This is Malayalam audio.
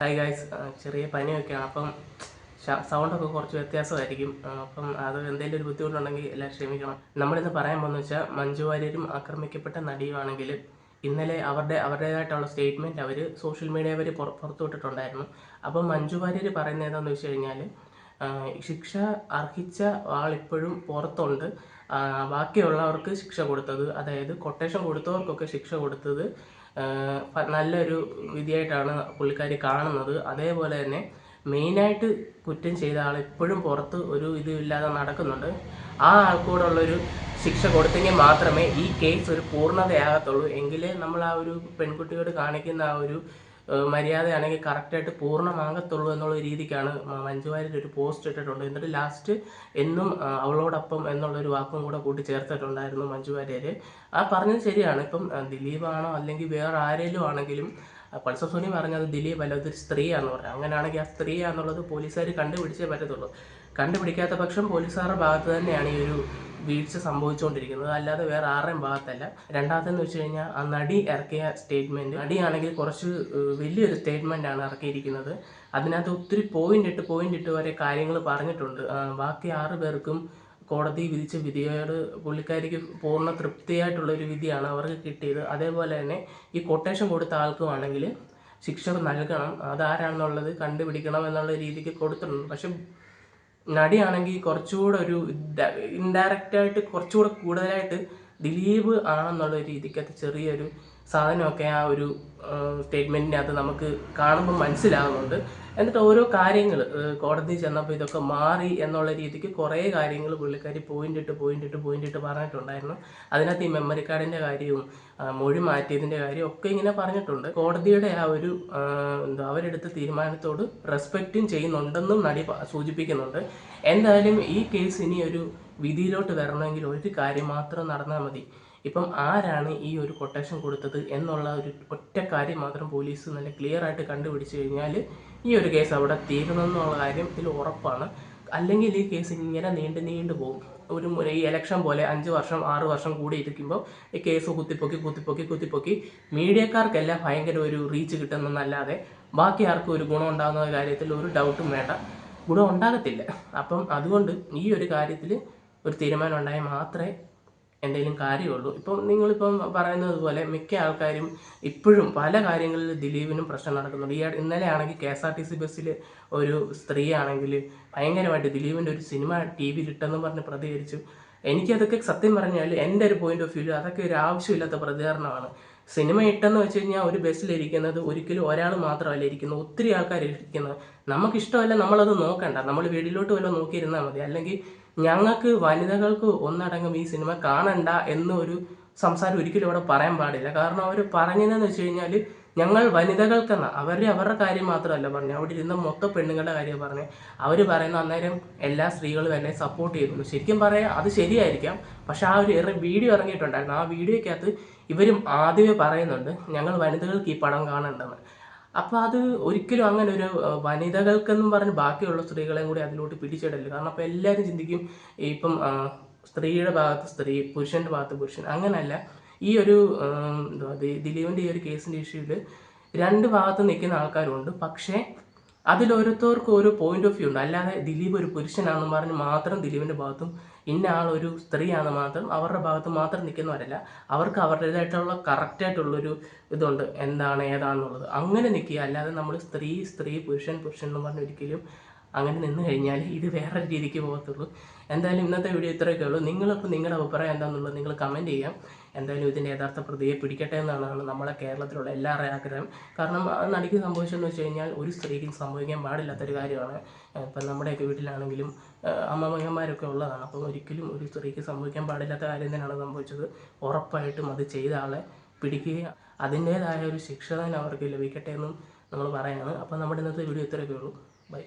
ഹായ് ഗായ്സ്, ചെറിയ പനിയൊക്കെയാണ്. അപ്പം സൗണ്ടൊക്കെ കുറച്ച് വ്യത്യാസമായിരിക്കും. അപ്പം അത് എന്തെങ്കിലും ഒരു ബുദ്ധിമുട്ടുണ്ടെങ്കിൽ എല്ലാം ക്ഷമിക്കണം. നമ്മളിന്ന് പറയാൻ പോകുന്നത് വെച്ചാൽ മഞ്ജു വാര്യരും ആക്രമിക്കപ്പെട്ട നടിയുമാണെങ്കിൽ ഇന്നലെ അവരുടേതായിട്ടുള്ള സ്റ്റേറ്റ്മെൻറ്റ് അവർ സോഷ്യൽ മീഡിയ വഴി പുറത്തുവിട്ടിട്ടുണ്ടായിരുന്നു. അപ്പം മഞ്ജു വാര്യർ പറയുന്നത് എന്താണെന്ന് വെച്ച് കഴിഞ്ഞാൽ, ശിക്ഷ അർഹിച്ച ആളിപ്പോഴും പുറത്തുണ്ട്. ബാക്കിയുള്ളവർക്ക് ശിക്ഷ കൊടുത്തത്, അതായത് കൊട്ടേഷൻ കൊടുത്തവർക്കൊക്കെ ശിക്ഷ കൊടുത്തത് നല്ലൊരു വിധിയായിട്ടാണ് പുള്ളിക്കാരി കാണുന്നത്. അതേപോലെ തന്നെ മെയിനായിട്ട് കുറ്റം ചെയ്ത ആൾ ഇപ്പോഴും പുറത്ത് ഒരു ഇതുമില്ലാതെ നടക്കുന്നുണ്ട്. ആ ആൾക്കൂടുള്ളൊരു ശിക്ഷ കൊടുത്തെങ്കിൽ മാത്രമേ ഈ കേസ് ഒരു പൂർണ്ണതയാകത്തുള്ളൂ. എങ്കിലേ നമ്മൾ ആ ഒരു പെൺകുട്ടിയോട് കാണിക്കുന്ന ആ ഒരു മര്യാദയാണെങ്കിൽ കറക്റ്റായിട്ട് പൂർണ്ണമാകത്തുള്ളൂ എന്നുള്ള രീതിക്കാണ് മഞ്ജു വാര്യർ ഒരു പോസ്റ്റ് ഇട്ടിട്ടുണ്ട്. എന്നിട്ട് ലാസ്റ്റ് എന്നും അവളോടൊപ്പം എന്നുള്ളൊരു വാക്കും കൂടെ കൂട്ടി ചേർത്തിട്ടുണ്ടായിരുന്നു മഞ്ജു വാര്യർ. ആ പറഞ്ഞത് ശരിയാണ്. ഇപ്പം ദിലീപാണോ അല്ലെങ്കിൽ വേറെ ആരെങ്കിലും ആണെങ്കിലും പൾസർ സുനി പറഞ്ഞത് ദിലീപ് അല്ല, അതൊരു സ്ത്രീയാണെന്ന് പറഞ്ഞു. അങ്ങനെയാണെങ്കിൽ ആ സ്ത്രീയാണെന്നുള്ളത് പോലീസുകാർ കണ്ടുപിടിച്ചേ പറ്റത്തുള്ളൂ. കണ്ടുപിടിക്കാത്ത പക്ഷം പോലീസുകാരുടെ ഭാഗത്ത് തന്നെയാണ് ഈ ഒരു വീഴ്ച സംഭവിച്ചുകൊണ്ടിരിക്കുന്നത്, അല്ലാതെ വേറെ ആരുടെയും ഭാഗത്തല്ല. രണ്ടാമത്തെന്ന് വെച്ച് കഴിഞ്ഞാൽ ആ നടി ഇറക്കിയ സ്റ്റേറ്റ്മെൻറ്റ്, നടിയാണെങ്കിൽ കുറച്ച് വലിയൊരു സ്റ്റേറ്റ്മെൻറ്റാണ് ഇറക്കിയിരിക്കുന്നത്. അതിനകത്ത് ഒത്തിരി പോയിന്റ് ഇട്ട് വരെ കാര്യങ്ങൾ പറഞ്ഞിട്ടുണ്ട്. ബാക്കി 6 പേർക്കും കോടതി വിധിച്ച വിധിയോട് പുള്ളിക്കാരിക്ക് പൂർണ്ണ തൃപ്തിയായിട്ടുള്ളൊരു വിധിയാണ് അവർക്ക് കിട്ടിയത്. അതേപോലെ തന്നെ ഈ കൊട്ടേഷൻ കൊടുത്ത ആൾക്കുമാണെങ്കിൽ ശിക്ഷ നൽകണം, അതാരാണെന്നുള്ളത് കണ്ടുപിടിക്കണം എന്നുള്ള രീതിക്ക് കൊടുത്തിട്ടുണ്ട്. പക്ഷെ നടിയാണെങ്കിൽ കുറച്ചുകൂടെ ഒരു ഇൻഡയറക്റ്റായിട്ട് കുറച്ചുകൂടെ കൂടുതലായിട്ട് ദിലീപ് ആണെന്നുള്ള രീതിക്കകത്ത് ചെറിയൊരു സാധനമൊക്കെ ആ ഒരു സ്റ്റേറ്റ്മെൻറ്റിനകത്ത് നമുക്ക് കാണുമ്പോൾ മനസ്സിലാകുന്നുണ്ട്. എന്നിട്ട് ഓരോ കാര്യങ്ങൾ കോടതി ചെന്നപ്പോൾ ഇതൊക്കെ മാറി എന്നുള്ള രീതിക്ക് കുറേ കാര്യങ്ങൾ പുള്ളിക്കാരി പോയിന്റ് ഇട്ട് പറഞ്ഞിട്ടുണ്ടായിരുന്നു. അതിനകത്ത് ഈ മെമ്മറി കാർഡിൻ്റെ കാര്യവും മൊഴി മാറ്റിയതിൻ്റെ കാര്യം ഒക്കെ ഇങ്ങനെ പറഞ്ഞിട്ടുണ്ട്. കോടതിയുടെ ആ ഒരു അവരെടുത്ത തീരുമാനത്തോട് റെസ്പെക്റ്റും ചെയ്യുന്നുണ്ടെന്നും നടി സൂചിപ്പിക്കുന്നുണ്ട്. എന്തായാലും ഈ കേസ് ഇനി ഒരു വിധിയിലോട്ട് വരണമെങ്കിൽ ഒരു കാര്യം മാത്രം നടന്നാൽ മതി. ഇപ്പം ആരാണ് ഈ ഒരു കൊട്ടേഷൻ കൊടുത്തത് എന്നുള്ള ഒരു ഒറ്റ കാര്യം മാത്രം പോലീസ് നല്ല ക്ലിയർ ആയിട്ട് കണ്ടുപിടിച്ച് കഴിഞ്ഞാൽ ഈ ഒരു കേസ് അവിടെ തീരുന്നെന്നുള്ള കാര്യം ഇതിൽ ഉറപ്പാണ്. അല്ലെങ്കിൽ ഈ കേസ് ഇങ്ങനെ നീണ്ടു പോകും. ഈ ഇലക്ഷൻ പോലെ 5 വർഷം 6 വർഷം കൂടി ഇരിക്കുമ്പോൾ ഈ കേസ് കുത്തിപ്പൊക്കി മീഡിയക്കാർക്കെല്ലാം ഭയങ്കര ഒരു റീച്ച് കിട്ടുന്നതല്ലാതെ ബാക്കി ആർക്കും ഒരു ഗുണം ഉണ്ടാകുന്ന കാര്യത്തിൽ ഒരു ഡൗട്ടും വേണ്ട, ഗുണം ഉണ്ടാകത്തില്ല. അപ്പം അതുകൊണ്ട് ഈ ഒരു കാര്യത്തിൽ ഒരു തീരുമാനം ഉണ്ടായാൽ മാത്രമേ എന്തെങ്കിലും കാര്യമുള്ളൂ. ഇപ്പം നിങ്ങളിപ്പം പറയുന്നത് പോലെ മിക്ക ആൾക്കാരും ഇപ്പോഴും പല കാര്യങ്ങളിൽ ദിലീപിനും പ്രശ്നം നടക്കുന്നുണ്ട്. ഇന്നലെ ആണെങ്കിൽ KSRTC ബസ്സിൽ ഒരു സ്ത്രീ ആണെങ്കിൽ ഭയങ്കരമായിട്ട് ദിലീപിൻ്റെ ഒരു സിനിമ TV ഇട്ടെന്ന് പറഞ്ഞ് പ്രതികരിച്ചു. എനിക്കതൊക്കെ സത്യം പറഞ്ഞാൽ എൻ്റെ ഒരു പോയിന്റ് ഓഫ് വ്യൂ അതൊക്കെ ഒരു ആവശ്യമില്ലാത്ത പ്രതികരണമാണ്. സിനിമ ഇട്ടെന്ന് വെച്ച് കഴിഞ്ഞാൽ ഒരു ബസ്സിലിരിക്കുന്നത് ഒരിക്കലും ഒരാൾ മാത്രമല്ല ഇരിക്കുന്നത്, ഒത്തിരി ആൾക്കാർ ഇരിക്കുന്നത്. നമുക്കിഷ്ടമല്ല നമ്മളത് നോക്കണ്ട, നമ്മൾ വീട്ടിലോട്ട് വല്ലതും നോക്കിയിരുന്നാൽ മതി. അല്ലെങ്കിൽ ഞങ്ങൾക്ക് വനിതകൾക്ക് ഒന്നടങ്കം ഈ സിനിമ കാണണ്ട എന്നൊരു സംസാരം ഒരിക്കലും ഇവിടെ പറയാൻ പാടില്ല. കാരണം അവർ പറഞ്ഞതെന്ന് വെച്ച് കഴിഞ്ഞാൽ ഞങ്ങൾ വനിതകൾക്കെന്ന അവരുടെ കാര്യം മാത്രമല്ല പറഞ്ഞു, അവിടെ ഇരുന്ന മൊത്തം പെണ്ണുങ്ങളുടെ കാര്യം പറഞ്ഞ് അവർ പറയുന്ന അന്നേരം എല്ലാ സ്ത്രീകളും എന്നെ സപ്പോർട്ട് ചെയ്യുന്നു. ശരിക്കും പറയാം അത് ശരിയായിരിക്കാം. പക്ഷെ ആ ഒരു വീഡിയോ ഇറങ്ങിയിട്ടുണ്ടായിരുന്നു. ആ വീഡിയോയ്ക്കകത്ത് ഇവരും ആദ്യമേ പറയുന്നുണ്ട് ഞങ്ങൾ വനിതകൾക്ക് ഈ പടം കാണണ്ടെന്ന്. അപ്പോൾ അത് ഒരിക്കലും അങ്ങനെ ഒരു വനിതകൾക്കെന്നും പറഞ്ഞ് ബാക്കിയുള്ള സ്ത്രീകളെയും കൂടി അതിലോട്ട് പിടിച്ചിടല്. കാരണം അപ്പോൾ എല്ലാവരും ചിന്തിക്കും ഇപ്പം സ്ത്രീയുടെ ഭാഗത്ത് സ്ത്രീ, പുരുഷൻ്റെ ഭാഗത്ത് പുരുഷൻ. അങ്ങനെയല്ല. ഈ ഒരു ദിലീപിൻ്റെ ഈ ഒരു കേസിൻ്റെ ഇഷ്യൂവിൽ 2 ഭാഗത്ത് നിൽക്കുന്ന ആൾക്കാരുണ്ട്. പക്ഷേ അതിലോരോരുത്തർക്കും ഓരോ പോയിന്റ് ഓഫ് വ്യൂ ഉണ്ട്. അല്ലാതെ ദിലീപ് ഒരു പുരുഷനാണെന്ന് പറഞ്ഞ് മാത്രം ദിലീപിൻ്റെ ഭാഗത്തും ഇന്ന ആളൊരു സ്ത്രീയാണെന്ന് മാത്രം അവരുടെ ഭാഗത്ത് മാത്രം നിൽക്കുന്നവരല്ല. അവർക്ക് അവരുടേതായിട്ടുള്ള കറക്റ്റായിട്ടുള്ളൊരു ഇതുണ്ട്, എന്താണ് ഏതാണെന്നുള്ളത്. അങ്ങനെ നിൽക്കുക. അല്ലാതെ നമ്മൾ സ്ത്രീ പുരുഷൻ എന്ന് പറഞ്ഞ് ഒരിക്കലും അങ്ങനെ നിന്ന് കഴിഞ്ഞാൽ ഇത് വേറെ രീതിക്ക് പോകത്തുള്ളൂ. എന്തായാലും ഇന്നത്തെ വീഡിയോ ഇത്രയൊക്കെ ഉള്ളൂ. നിങ്ങളിപ്പോൾ നിങ്ങളുടെ അഭിപ്രായം എന്താണെന്നുള്ളത് നിങ്ങൾ കമൻറ്റ് ചെയ്യാം. എന്തായാലും ഇതിൻ്റെ യഥാർത്ഥ പ്രതിയെ പിടിക്കട്ടെ എന്നാണ് നമ്മളെ കേരളത്തിലുള്ള എല്ലാവരുടെയും ആഗ്രഹം. കാരണം നടിക്ക് സംഭവിച്ചതെന്ന് വെച്ച് കഴിഞ്ഞാൽ ഒരു സ്ത്രീക്കും സംഭവിക്കാൻ പാടില്ലാത്തൊരു കാര്യമാണ്. ഇപ്പം നമ്മുടെയൊക്കെ വീട്ടിലാണെങ്കിലും അമ്മമ്മമാരൊക്കെ ഉള്ളതാണ്. അപ്പം ഒരിക്കലും ഒരു സ്ത്രീക്ക് സംഭവിക്കാൻ പാടില്ലാത്ത കാര്യം തന്നെയാണ് സംഭവിച്ചത്. ഉറപ്പായിട്ടും അത് ചെയ്ത ആളെ പിടിക്കുകയും അതിൻ്റേതായ ഒരു ശിക്ഷ തന്നെ അവർക്ക് ലഭിക്കട്ടെ എന്നും നമ്മൾ പറയുകയാണ്. അപ്പോൾ നമ്മുടെ ഇന്നത്തെ വീഡിയോ ഇത്രയൊക്കെ ഉള്ളൂ. ബൈ.